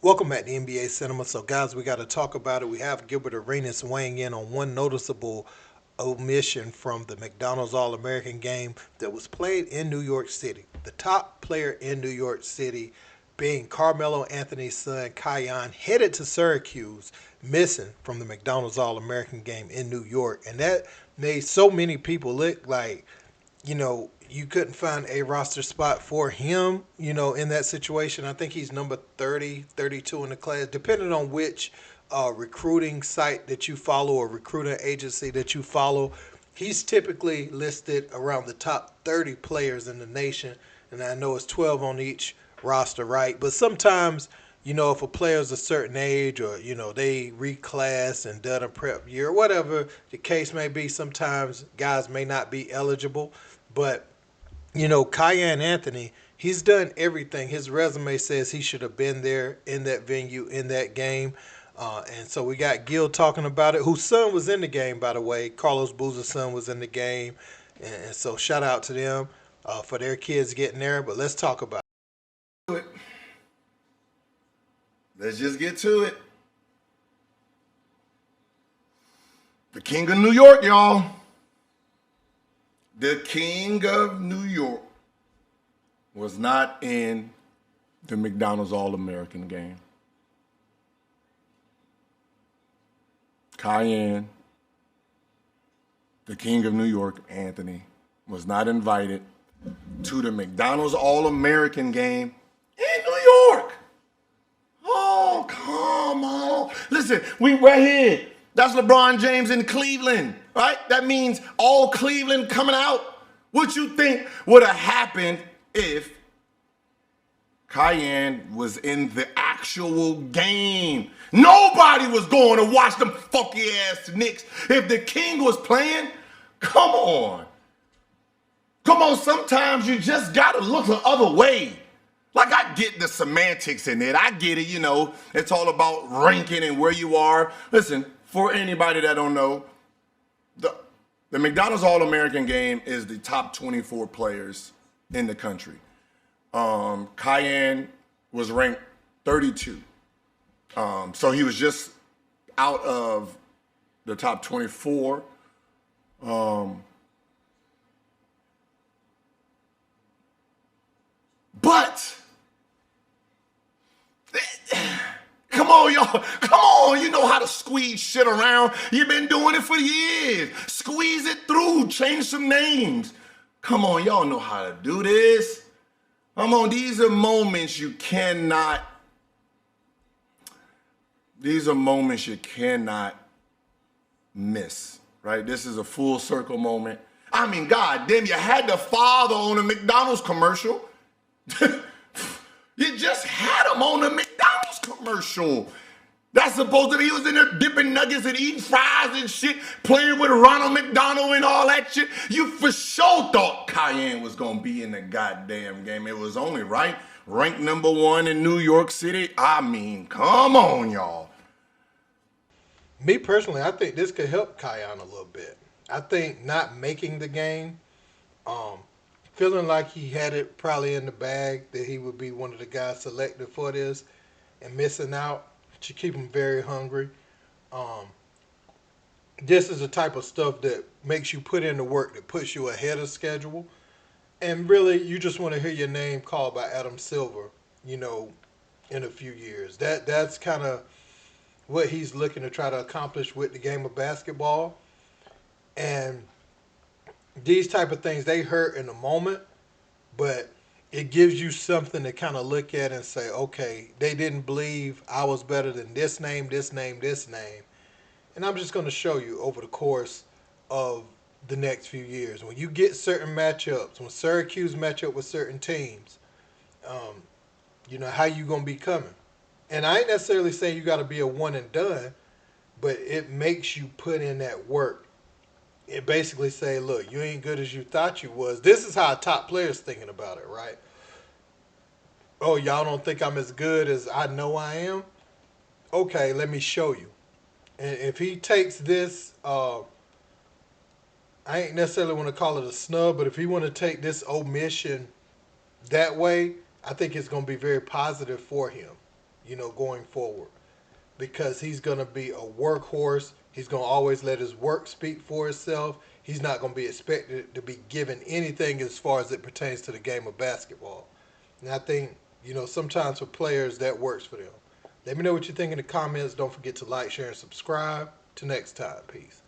Welcome back to NBA Cinema. So, guys, we got to talk about it. We have Gilbert Arenas weighing in on one noticeable omission from the McDonald's All American game that was played in New York City. The top player in New York City being Carmelo Anthony's son, Kion, headed to Syracuse, missing from the McDonald's All American game in New York. And that made so many people look like you couldn't find a roster spot for him, in that situation. I think he's number 30, 32 in the class, depending on which recruiting site that you follow or recruiting agency that you follow. He's typically listed around the top 30 players in the nation, and I know it's 12 on each roster, right? But sometimes, if a player's a certain age or, they reclass and done a prep year, or whatever the case may be, sometimes guys may not be eligible. But Kiyan Anthony, he's done everything. His resume says he should have been there in that venue, in that game. And so we got Gil talking about it, whose son was in the game, by the way. Carlos Boozer's son was in the game. And so shout out to them for their kids getting there. But let's talk about it. Let's just get to it. The King of New York, y'all. The King of New York was not in the McDonald's All-American game. Kiyan, the King of New York, Anthony, was not invited to the McDonald's All-American game in New York. Oh, come on. Listen, we right here. That's LeBron James in Cleveland, right? That means all Cleveland coming out. What you think would have happened if Kiyan was in the actual game? Nobody was going to watch them funky ass Knicks. If the King was playing, come on. Come on, sometimes you just got to look the other way. Like, I get the semantics in it. I get it, it's all about ranking and where you are. Listen, for anybody that don't know, the McDonald's All-American game is the top 24 players in the country. Kiyan was ranked 32. So he was just out of the top 24. But come on, y'all. Come on. You know how to squeeze shit around. You've been doing it for years. Squeeze it through. Change some names. Come on. Y'all know how to do this. Come on. These are moments you cannot miss, right? This is a full circle moment. I mean, God damn, you had the father on a McDonald's commercial. You just had him on a McDonald's commercial. That's supposed to be, he was in there dipping nuggets and eating fries and shit, playing with Ronald McDonald and all that shit. You for sure thought Kiyan was going to be in the goddamn game. It was only right. Ranked number 1 in New York City. I mean, come on, y'all. me personally. I think this could help Kiyan a little bit. I think not making the game, feeling like he had it probably in the bag that he would be one of the guys selected for this, and missing out should keep him very hungry. Um, this is the type of stuff that makes you put in the work, that puts you ahead of schedule. And really, you just want to hear your name called by Adam Silver, in a few years. That's kind of what he's looking to try to accomplish with the game of basketball. And these type of things, they hurt in the moment, but it gives you something to kind of look at and say, okay, they didn't believe I was better than this name, this name, this name. And I'm just going to show you over the course of the next few years. When you get certain matchups, when Syracuse match up with certain teams, how you going to be coming. And I ain't necessarily saying you got to be a one and done, but it makes you put in that work. It basically say, look, you ain't good as you thought you was. This is how a top player's thinking about it, right? Oh, y'all don't think I'm as good as I know I am? Okay, let me show you. And if he takes this, I ain't necessarily want to call it a snub, but if he want to take this omission that way, I think it's going to be very positive for him. going forward, because he's going to be a workhorse. He's going to always let his work speak for itself. He's not going to be expected to be given anything as far as it pertains to the game of basketball. And I think, sometimes for players that works for them. Let me know what you think in the comments. Don't forget to like, share, and subscribe. Till next time. Peace.